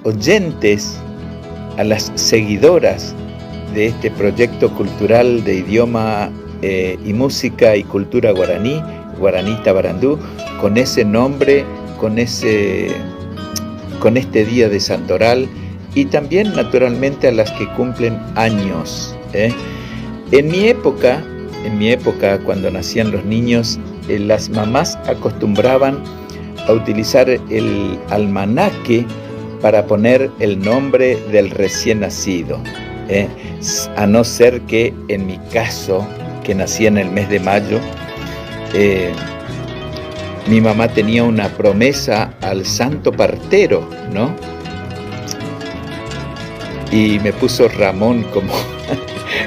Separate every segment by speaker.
Speaker 1: oyentes, a las seguidoras de este proyecto cultural de idioma y música y cultura guaraní, Guaranita Barandú, con ese nombre, con este día de Santoral, y también naturalmente a las que cumplen años. En mi época, cuando nacían los niños, las mamás acostumbraban a utilizar el almanaque para poner el nombre del recién nacido, a no ser que en mi caso, que nací en el mes de mayo, mi mamá tenía una promesa al santo partero, ¿no? Y me puso Ramón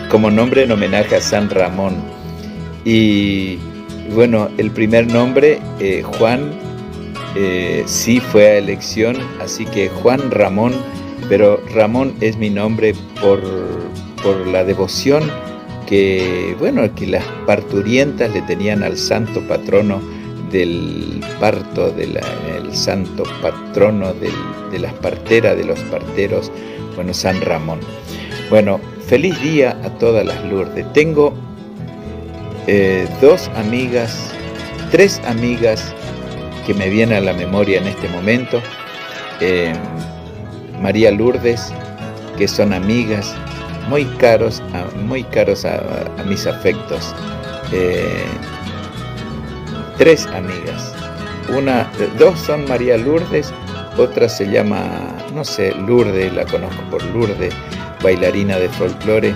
Speaker 1: como nombre en homenaje a San Ramón. Y bueno, el primer nombre, Juan, sí fue a elección, así que Juan Ramón, pero Ramón es mi nombre por la devoción que las parturientas le tenían al santo patrono del parto, el santo patrono de las parteras, de los parteros, San Ramón. Bueno, feliz día a todas las Lourdes. Tengo 3 amigas que me vienen a la memoria en este momento. María Lourdes, que son amigas muy caros a mis afectos. 3 amigas. 2 son María Lourdes, otra se llama, no sé, Lourdes, la conozco por Lourdes, bailarina de folclore.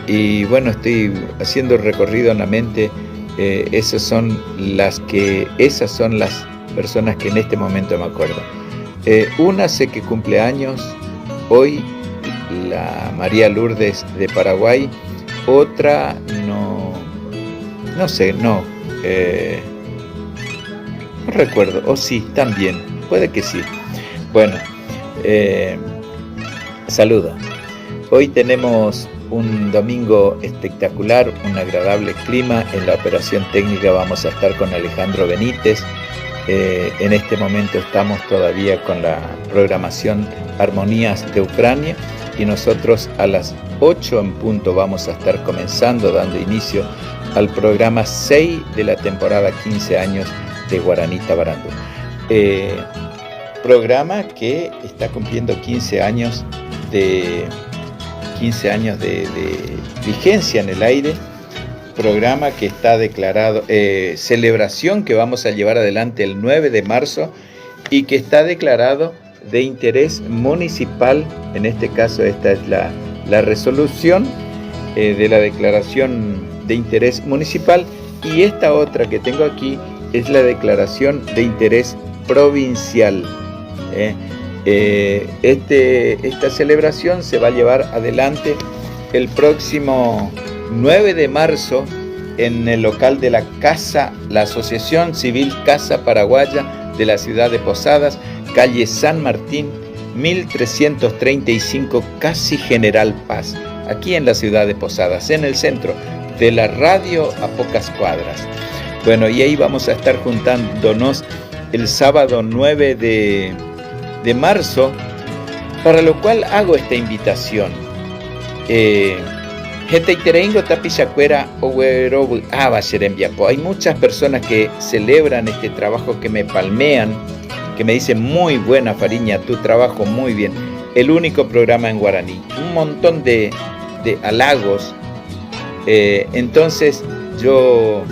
Speaker 1: Y bueno, estoy haciendo recorrido en la mente. Esas son las personas que en este momento me acuerdo. Una sé que cumple años hoy, la María Lourdes de Paraguay. Otra no recuerdo, o sí, también, puede que sí. Bueno, saludo. Hoy tenemos un domingo espectacular, un agradable clima. En la operación técnica vamos a estar con Alejandro Benítez. En este momento estamos todavía con la programación Armonías de Ucrania, y nosotros a las 8 en punto vamos a estar comenzando, dando inicio al programa 6 de la temporada 15 años de Guaranita Barandú. Programa que está cumpliendo 15 años de vigencia en el aire. Programa que está declarado, celebración que vamos a llevar adelante el 9 de marzo y que está declarado de interés municipal. En este caso, esta es la resolución de la declaración de interés municipal, y esta otra que tengo aquí es la declaración de interés provincial. Esta celebración se va a llevar adelante el próximo 9 de marzo en el local de la Asociación Civil Casa Paraguaya de la ciudad de Posadas, calle San Martín, 1335, casi General Paz, aquí en la ciudad de Posadas, en el centro de la radio, a pocas cuadras. Bueno, y ahí vamos a estar juntándonos el sábado 9 de marzo, para lo cual hago esta invitación. Hay muchas personas que celebran este trabajo, que me palmean, que me dicen: muy buena, Fariña, tu trabajo muy bien, el único programa en guaraní, un montón de halagos. Entonces yo,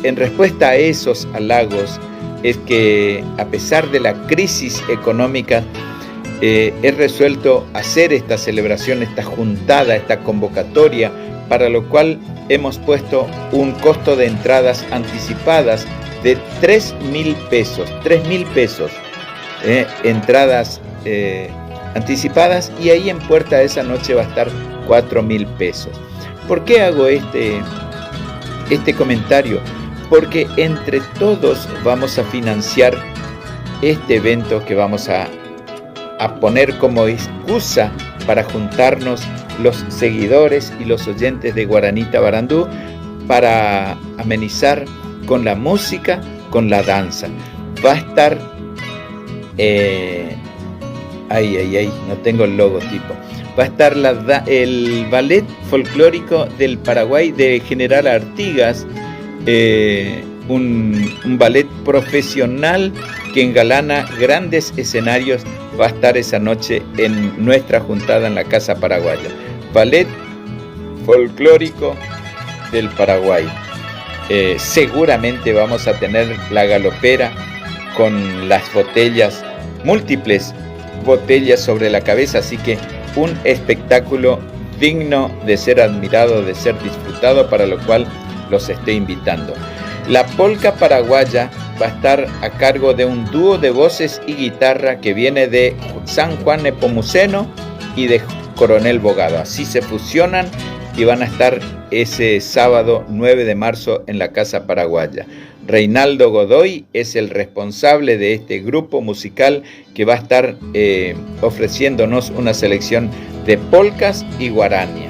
Speaker 1: en respuesta a esos halagos, es que a pesar de la crisis económica, he resuelto hacer esta celebración, esta juntada, esta convocatoria, para lo cual hemos puesto un costo de entradas anticipadas de 3.000 pesos. 3.000 pesos, entradas anticipadas, y ahí en puerta esa noche va a estar 4.000 pesos. ¿Por qué hago este comentario? Porque entre todos vamos a financiar este evento que vamos a poner como excusa para juntarnos los seguidores y los oyentes de Guaranita Barandú, para amenizar con la música, con la danza. Va a estar no tengo el logotipo. Va a estar el ballet folclórico del Paraguay de General Artigas, un ballet profesional que engalana grandes escenarios. Va a estar esa noche en nuestra juntada en la Casa Paraguaya. Ballet folclórico del Paraguay. Seguramente vamos a tener la galopera con las botellas, múltiples botellas sobre la cabeza, así que un espectáculo digno de ser admirado, de ser disfrutado, para lo cual los estoy invitando. La polca paraguaya va a estar a cargo de un dúo de voces y guitarra que viene de San Juan Nepomuceno y de Coronel Bogado. Así se fusionan y van a estar ese sábado 9 de marzo en la Casa Paraguaya. Reinaldo Godoy es el responsable de este grupo musical que va a estar ofreciéndonos una selección de polcas y guarania.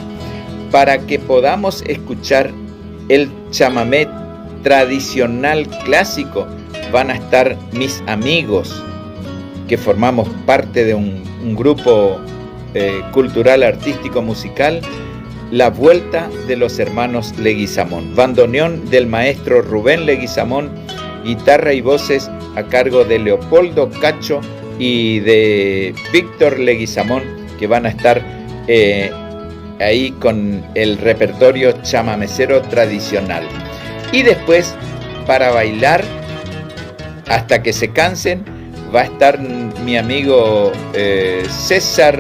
Speaker 1: Para que podamos escuchar el chamamé tradicional clásico, van a estar mis amigos, que formamos parte de un grupo cultural, artístico, musical, La Vuelta de los Hermanos Leguizamón. Bandoneón del maestro Rubén Leguizamón, guitarra y voces a cargo de Leopoldo Cacho y de Víctor Leguizamón, que van a estar ahí con el repertorio chamamecero tradicional. Y después, para bailar hasta que se cansen, va a estar mi amigo César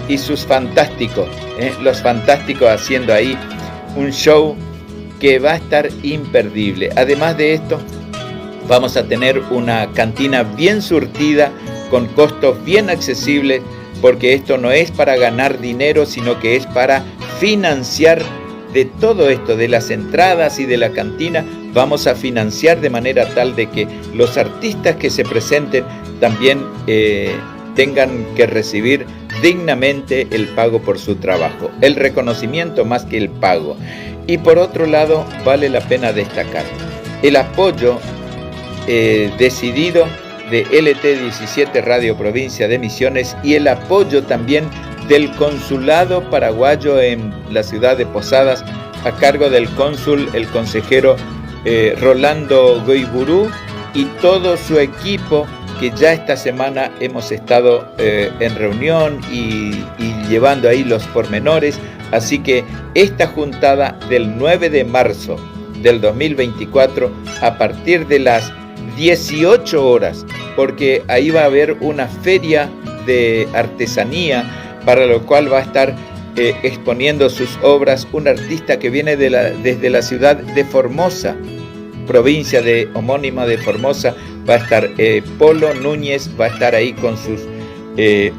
Speaker 1: y sus fantásticos, los fantásticos, haciendo ahí un show que va a estar imperdible. Además de esto, vamos a tener una cantina bien surtida, con costos bien accesibles, porque esto no es para ganar dinero, sino que es para financiar de todo esto, de las entradas y de la cantina. Vamos a financiar de manera tal de que los artistas que se presenten también tengan que recibir dignamente el pago por su trabajo, el reconocimiento más que el pago. Y por otro lado, vale la pena destacar el apoyo decidido de LT17 Radio Provincia de Misiones y el apoyo también del Consulado Paraguayo en la ciudad de Posadas, a cargo del cónsul, el consejero Rolando Goiburú, y todo su equipo, que ya esta semana hemos estado en reunión y llevando ahí los pormenores. Así que esta juntada del 9 de marzo del 2024, a partir de las 18 horas, porque ahí va a haber una feria de artesanía, para lo cual va a estar exponiendo sus obras un artista que viene desde la ciudad de Formosa, provincia homónima de Formosa. Va a estar Polo Núñez, va a estar ahí con sus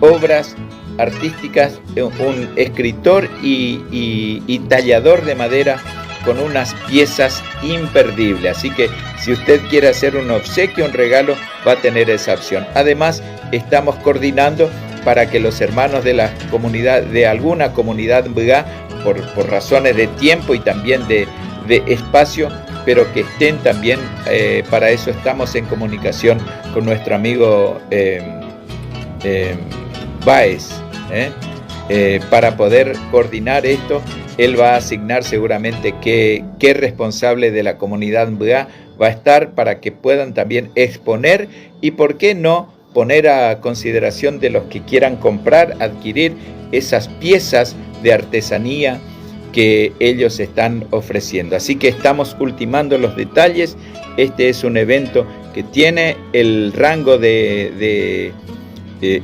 Speaker 1: obras artísticas, un escritor y tallador de madera con unas piezas imperdibles. Así que si usted quiere hacer un obsequio, un regalo, va a tener esa opción. Además, estamos coordinando para que los hermanos de la comunidad, de alguna comunidad Mbga, por razones de tiempo y también de espacio, pero que estén también, para eso estamos en comunicación con nuestro amigo Baez, para poder coordinar esto. Él va a asignar seguramente qué responsable de la comunidad Mbga va a estar, para que puedan también exponer y, por qué no, poner a consideración de los que quieran comprar, adquirir esas piezas de artesanía que ellos están ofreciendo. Así que estamos ultimando los detalles. Este es un evento que tiene el rango de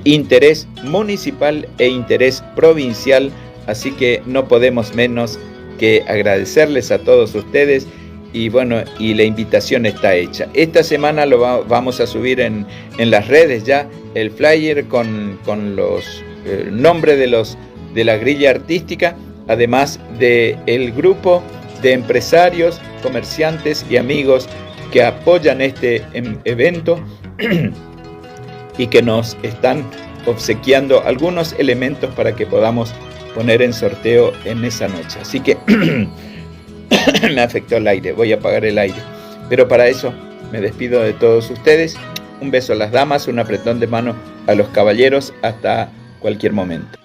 Speaker 1: interés municipal e interés provincial, así que no podemos menos que agradecerles a todos ustedes. Y bueno, y la invitación está hecha. Esta semana vamos a subir en las redes ya el flyer con los nombres de la grilla artística, además del grupo de empresarios, comerciantes y amigos que apoyan este evento y que nos están obsequiando algunos elementos para que podamos poner en sorteo en esa noche. Así que me afectó el aire, voy a apagar el aire. Pero para eso me despido de todos ustedes. Un beso a las damas, un apretón de mano a los caballeros hasta cualquier momento.